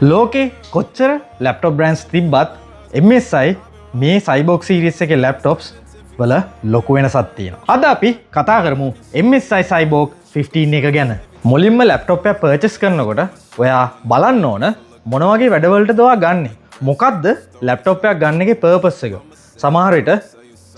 ලෝකේ කොච්චර laptop brands තිබ්බත් MSI මේ සයිබොක්ස් සීරීස් එකේ ලැප්ටොප්ස් වල ලොකු වෙනසක් තියෙනවා. අද අපි කතා කරමු MSI Cyborg 15 එක ගැන. මුලින්ම ලැප්ටොප් එක පර්චේස් කරනකොට ඔයා බලන්න ඕන මොන වගේ වැඩවලටද ඔයා ගන්නෙ. මොකද්ද ලැප්ටොප් එකක් ගන්න එකේ පර්පස් එක. සමහර විට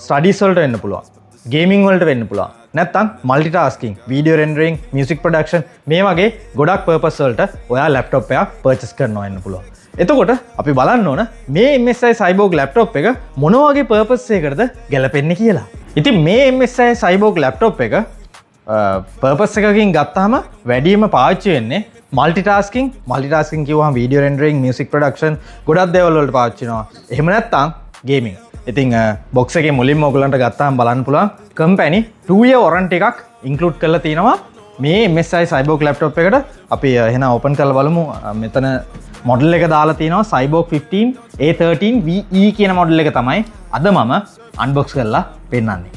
ස්ටඩීස් වලට වෙන්න පුළුවන්. ගේමිං වලට වෙන්න පුළුවන්. නැත්තම් multitasking, video rendering, music production මේ වගේ ගොඩක් පර්පස් වලට ඔයා ලැප්ටොප් එකක් පර්චේස් කරනවා වෙන්න පුළුවන්. එතකොට අපි බලන්න ඕන මේ MSI Cyborg ලැප්ටොප් එක මොන වගේ පර්පස් එකකටද ගැලපෙන්නේ කියලා. ඉතින් මේ MSI Cyborg ලැප්ටොප් එක පර්පස් එකකින් ගත්තාම වැඩිම පාවිච්චි වෙන්නේ මල්ටිටාස්කින් කිව්වහම වීඩියෝ රෙන්ඩරින්, මියුසික් ප්‍රොඩක්ෂන් ගොඩක් දේවල් වලට පාවිච්චි වෙනවා. එහෙම නැත්තම් ගේමින්. ඉතින් බොක්ස් එකේ මුලින්ම ඔයගලන්ට ගත්තාම බලන්න පුළුවන් කම්පැනි 2 year warranty එකක් ඉන්ක්ලූඩ් කරලා තියෙනවා මේ MSI Cyborg ලැප්ටොප් එකට. අපි එහෙනම් ඕපන් කරලා බලමු. මෙතන මොඩල් එක දාලා තියෙනවා Cyborg 15 A13 VE කියන මොඩල් එක තමයි අද මම අන්බොක්ස් කරලා පෙන්නන්නේ.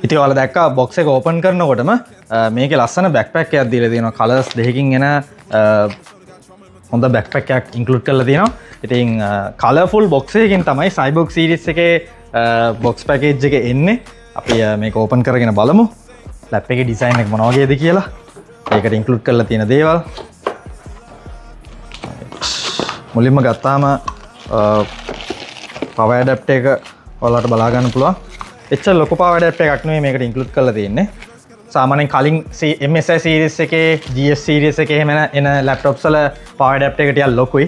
ඉතින් ඔයාලා දැක්කා බොක්ස් එක ඕපන් කරනකොටම මේකේ ලස්සන බෑක්පැක් එකක් දීලා තියෙනවා. කලර්ස් දෙකකින් එන හොඳ බෑක්පැක් එකක් ඉන්ක්ලූඩ් කරලා තියෙනවා. ඉතින් කලර්ෆුල් බොක්ස් එකකින් තමයි Cyborg සීරීස් එකේ බොක්ස් පැකේජ් එක එන්නේ. අපි මේක ඕපන් කරගෙන බලමු. ලැප් එකේ ඩිසයින් එක මොන වගේද කියලා. ඒකට ඉන්ක්ලූඩ් කරලා තියෙන දේවල්. මුලින්ම ගත්තාම පවර් ඇඩැප්ටර් එක ඔයාලට බලා ගන්න පුළුවන්. එච්චර ලොකු පවර් ඇඩැප්ටර් එකක් නෙමෙයි මේකට ඉන්ක්ලූඩ් කරලා තියෙන්නේ. සාමාන්‍යයෙන් කලින් MSI සීරීස් එකේ GS සීරීස් එකේ එහෙම එන ලැප්ටොප්ස් වල පවර් ඇඩැප්ටර් එක ටිකක් ලොකුයි.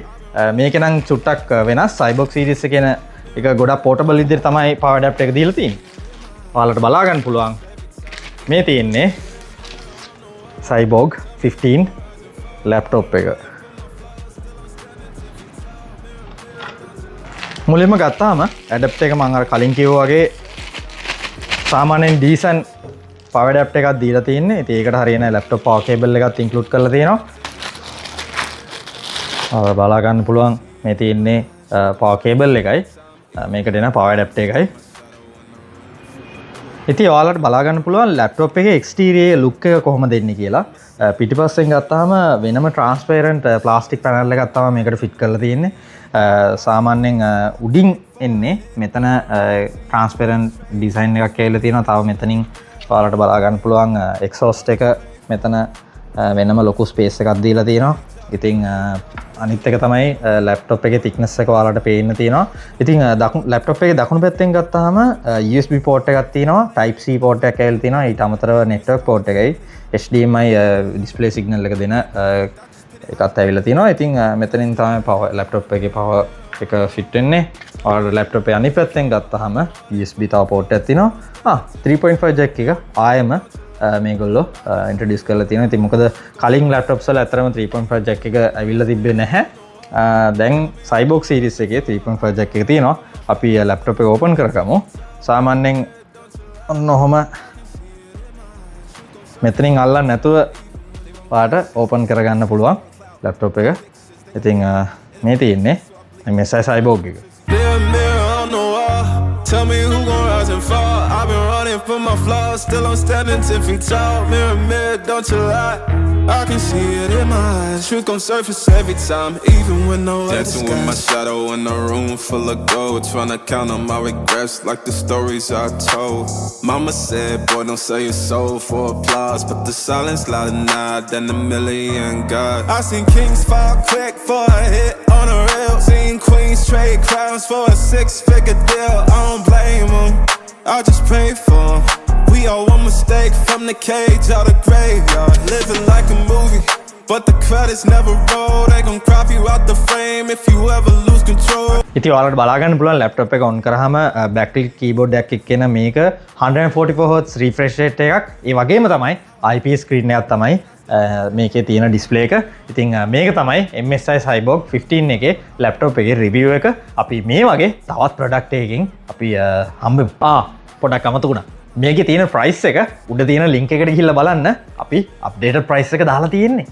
මේක නම් චුට්ටක් වෙනස්. Cyborg සීරීස් එකේ එන එක ගොඩක් පෝටබල් විදිහට තමයි පවර් ඇඩැප්ටර් එක දීලා තියෙන්නේ. ඔයාලට බලා ගන්න පුළුවන්. මේ තියෙන්නේ Cyborg 15 ලැප්ටොප් එක. මුලින්ම ගත්තාම ඇඩැප්ටර් එක මම අර කලින් කිව්වා වගේ සාමාන්‍යයෙන් ඩීසන් පවර් ඇඩැප්ටර් එකක් දීලා තියෙන්නේ. ඉතින් ඒකට හරියන ලැප්ටොප් පවර් කේබල් එකත් ඉන්ක්ලූඩ් කරලා තියෙනවා. බලා ගන්න පුළුවන් මේ තියෙන්නේ පවර් කේබල් එකයි මේකට එන පවර් ඇඩැප්ටර් එකයි. ඉතින් ඔයාලට බලා ගන්න පුළුවන් ලැප්ටොප් එකේ එක්ස්ටීරියර් ලුක් එක කොහොමද එන්නේ කියලා. පිටිපස්සෙන් ගත්තාම වෙනම ට්‍රාන්ස්පරන්ට් ප්ලාස්ටික් පැනල් එකක් තමයි මේකට ෆිට කරලා තියෙන්නේ. සාමාන්‍යයෙන් උඩින් එන්නේ මෙතන ට්‍රාන්ස්පරන්ට් ඩිසයින් එකක් කියලා තියෙනවා. තව මෙතනින් ඔයාලට බලා ගන්න පුළුවන් එක්සෝස්ට් එක මෙතන වෙනම ලොකු ස්පේස් එකක් දීලා තියෙනවා. ඉතින් අනිත් එක තමයි ලැප්ටොප් එකේ thickness එක ඔයාලට පේන්න තියෙනවා. ඉතින් ලැප්ටොප් එකේ දකුණු පැත්තෙන් ගත්තාම USB port එකක් තියෙනවා. Type C port එකක් ඇවිල්ලා තියෙනවා. ඊට අමතරව network port එකයි HDMI display signal එක දෙන එකත් ඇවිල්ලා තියෙනවා. ඉතින් මෙතනින් තමයි power ලැප්ටොප් එකේ power එක fit වෙන්නේ. ඔයාලා ලැප්ටොප් එකේ අනිත් පැත්තෙන් ගත්තාම USB තව port එකක් තියෙනවා. 3.5 jack එක ආයෙම මේගොල්ලෝ ඉන්ට්‍රොඩියුස් කරලා තියෙනවා. ඉතින් මොකද කලින් ලැප්ටොප්ස් වල ඇත්තටම 3.5 jack එක ඇවිල්ලා තිබ්බේ නැහැ. දැන් Cyborg series එකේ 3.5 jack එක තියෙනවා. අපි ලැප්ටොප් එක ඕපන් කරගමු. සාමාන්‍යයෙන් ඔන්න ඔහම මෙතනින් අල්ලන්න නැතුව පාට ඕපන් කරගන්න පුළුවන් ලැප්ටොප් එක. ඉතින් මේ තියෙන්නේ MSI Cyborg එක. Tell me who gon' rise and fall. I've been running from my flaws, still I'm standing 10 feet tall. Mirror, mirror, don't you lie. I can see it in my eyes. Truth gon' surface every time, even when no other dancing with my shadow in a room full of gold. Tryna count on my regrets like the stories I told. Mama said, boy, don't sell your soul for applause. But the silence louder now than a million gods. I seen kings fall quick for a hit on a rail. Seen queens trade crowns for a 6-figure deal. I don't blame them, I just pray for them. We all one mistake from the cage out of graveyard. Living like a movie, but the credits never roll. They gon' crop you out the frame if you ever lose control. ඉතින් ඔයාලට බලා ගන්න පුළුවන් laptop එක on කරාම backlit keyboard එකක් එක්කෙන මේක 144 Hz refresh rate එකක්. ඒ වගේම තමයි IPS screen එකක් තමයි මේකේ තියෙන ඩිස්ප්ලේ එක. ඉතින් මේක තමයි MSI Cyborg 15 එකේ ලැප්ටොප් එකේ රිවිව් එක. අපි මේ වගේ තවත් ප්‍රොඩක්ට් එකකින් අපි හම්බෙමු. පොඩක් අමතකුණා. මේකේ තියෙන ප්‍රයිස් එක උඩ තියෙන ලින්ක් එකට ගිහිල්ලා බලන්න. අපි අප්ඩේටඩ් ප්‍රයිස් එක දාලා තියෙන්නේ.